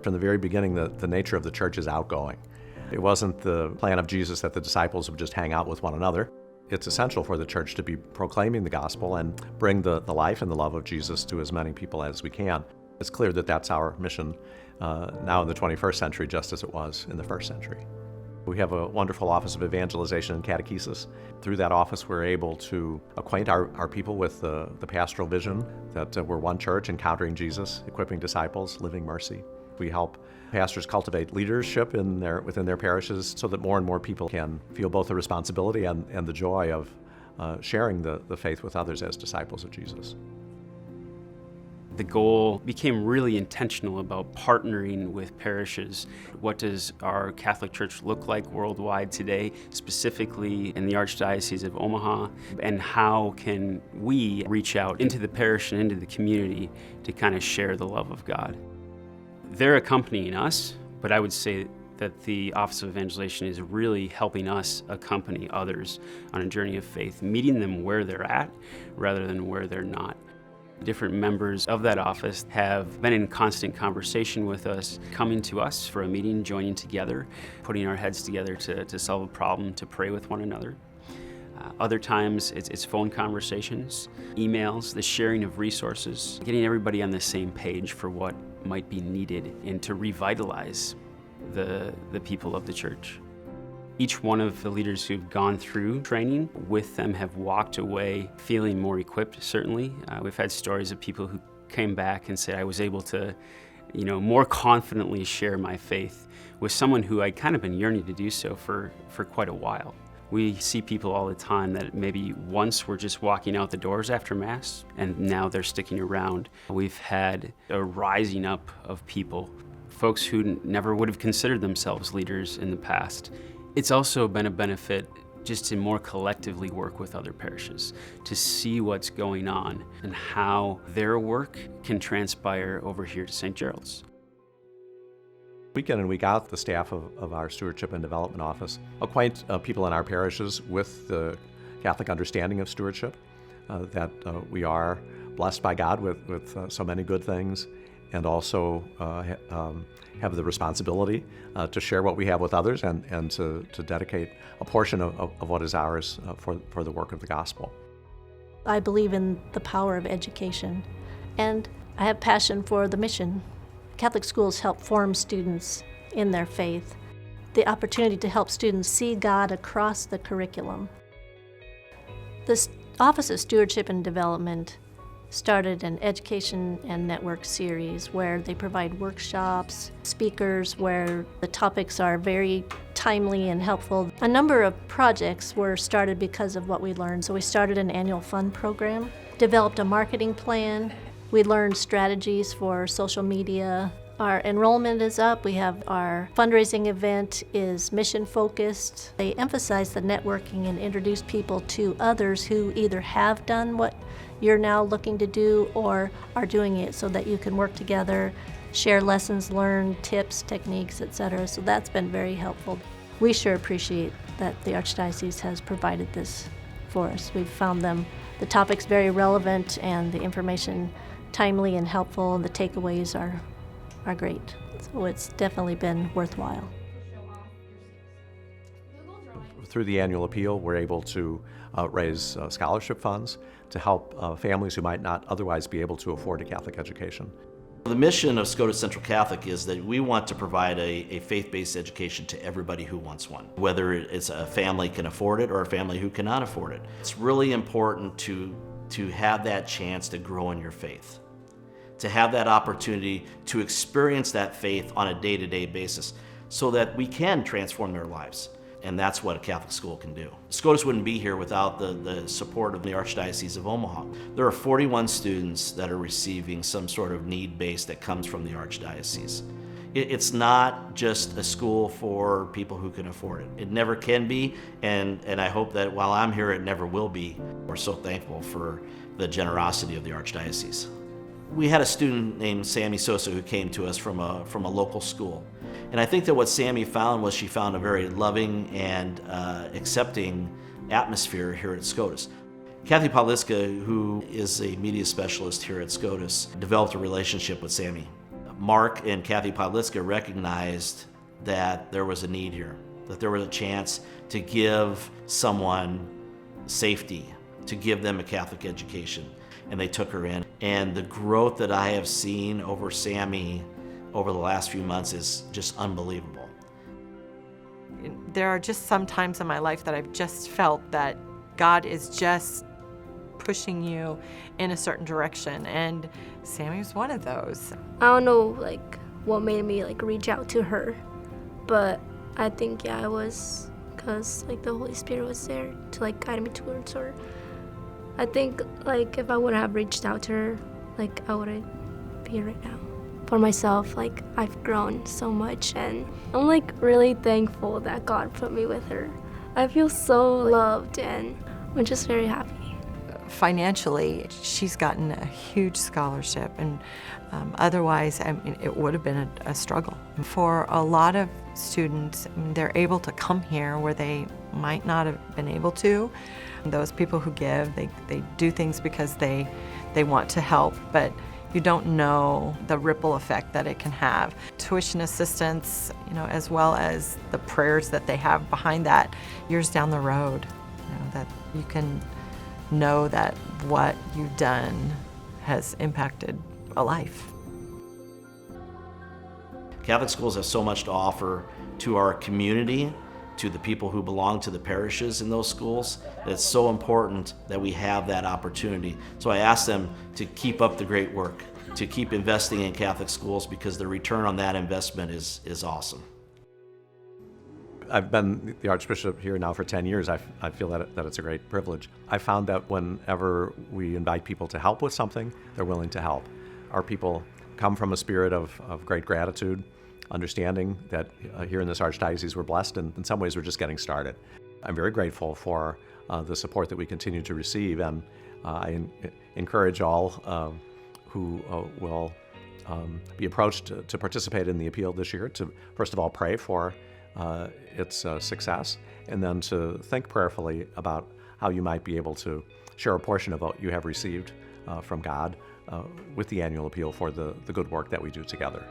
from the very beginning that the nature of the church is outgoing. It wasn't the plan of Jesus that the disciples would just hang out with one another. It's essential for the church to be proclaiming the gospel and bring the life and the love of Jesus to as many people as we can. It's clear that that's our mission now in the 21st century, just as it was in the first century. We have a wonderful Office of Evangelization and Catechesis. Through that office, we're able to acquaint our people with the pastoral vision that we're one church, encountering Jesus, equipping disciples, living mercy. We help pastors cultivate leadership within their parishes so that more and more people can feel both the responsibility and the joy of sharing the faith with others as disciples of Jesus. The goal became really intentional about partnering with parishes. What does our Catholic Church look like worldwide today, specifically in the Archdiocese of Omaha? And how can we reach out into the parish and into the community to kind of share the love of God? They're accompanying us, but I would say that the Office of Evangelization is really helping us accompany others on a journey of faith, meeting them where they're at rather than where they're not. Different members of that office have been in constant conversation with us, coming to us for a meeting, joining together, putting our heads together to solve a problem, to pray with one another. Other times it's phone conversations, emails, the sharing of resources, getting everybody on the same page for what might be needed and to revitalize the people of the church. Each one of the leaders who've gone through training with them have walked away feeling more equipped, certainly. We've had stories of people who came back and said, I was able to, more confidently share my faith with someone who I'd kind of been yearning to do so for quite a while. We see people all the time that maybe once were just walking out the doors after Mass, and now they're sticking around. We've had a rising up of people, folks who never would have considered themselves leaders in the past. It's also been a benefit just to more collectively work with other parishes, to see what's going on and how their work can transpire over here to St. Gerald's. Week in and week out, the staff of our Stewardship and Development Office acquaint people in our parishes with the Catholic understanding of stewardship, that we are blessed by God with so many good things, and also have the responsibility to share what we have with others and to dedicate a portion of what is ours for the work of the gospel. I believe in the power of education, and I have passion for the mission. Catholic schools help form students in their faith. The opportunity to help students see God across the curriculum. The Office of Stewardship and Development started an education and network series where they provide workshops, speakers where the topics are very timely and helpful. A number of projects were started because of what we learned. So we started an annual fund program, developed a marketing plan. We learned strategies for social media. Our enrollment is up. We have our fundraising event is mission focused. They emphasize the networking and introduce people to others who either have done what you're now looking to do or are doing it, so that you can work together, share lessons learned, tips, techniques, etc. So that's been very helpful. We sure appreciate that the Archdiocese has provided this for us. We've found the topics very relevant and the information timely and helpful, and the takeaways are great. So it's definitely been worthwhile. Through the annual appeal, we're able to raise scholarship funds to help families who might not otherwise be able to afford a Catholic education. The mission of SCOTUS Central Catholic is that we want to provide a faith-based education to everybody who wants one, whether it's a family can afford it or a family who cannot afford it. It's really important to have that chance to grow in your faith, to have that opportunity to experience that faith on a day-to-day basis so that we can transform their lives. And that's what a Catholic school can do. SCOTUS wouldn't be here without the support of the Archdiocese of Omaha. There are 41 students that are receiving some sort of need base that comes from the Archdiocese. It's not just a school for people who can afford it. It never can be, and I hope that while I'm here, it never will be. We're so thankful for the generosity of the Archdiocese. We had a student named Sammy Sosa who came to us from a local school. And I think that what Sammy found was she found a very loving and accepting atmosphere here at SCOTUS. Kathy Pauliska, who is a media specialist here at SCOTUS, developed a relationship with Sammy. Mark and Kathy Podliska recognized that there was a need here, that there was a chance to give someone safety, to give them a Catholic education, and they took her in. And the growth that I have seen over Sammy over the last few months is just unbelievable. There are just some times in my life that I've just felt that God is just pushing you in a certain direction, and Sammy was one of those. I don't know what made me reach out to her, but I think it was because the Holy Spirit was there to guide me towards her. I think if I would have reached out to her, I wouldn't be here right now. For myself, I've grown so much, and I'm really thankful that God put me with her. I feel so loved, and I'm just very happy. Financially, she's gotten a huge scholarship, and otherwise, it would have been a struggle. For a lot of students, they're able to come here where they might not have been able to. Those people who give, they do things because they want to help, but you don't know the ripple effect that it can have. Tuition assistance, as well as the prayers that they have behind that years down the road, that you can know that what you've done has impacted a life. Catholic schools have so much to offer to our community, to the people who belong to the parishes in those schools. It's so important that we have that opportunity. So I ask them to keep up the great work, to keep investing in Catholic schools, because the return on that investment is awesome. I've been the Archbishop here now for 10 years. I feel that it's a great privilege. I found that whenever we invite people to help with something, they're willing to help. Our people come from a spirit of great gratitude, understanding that here in this Archdiocese we're blessed, and in some ways we're just getting started. I'm very grateful for the support that we continue to receive, and I encourage all who will be approached to participate in the appeal this year to, first of all, pray for its success, and then to think prayerfully about how you might be able to share a portion of what you have received from God with the annual appeal for the good work that we do together.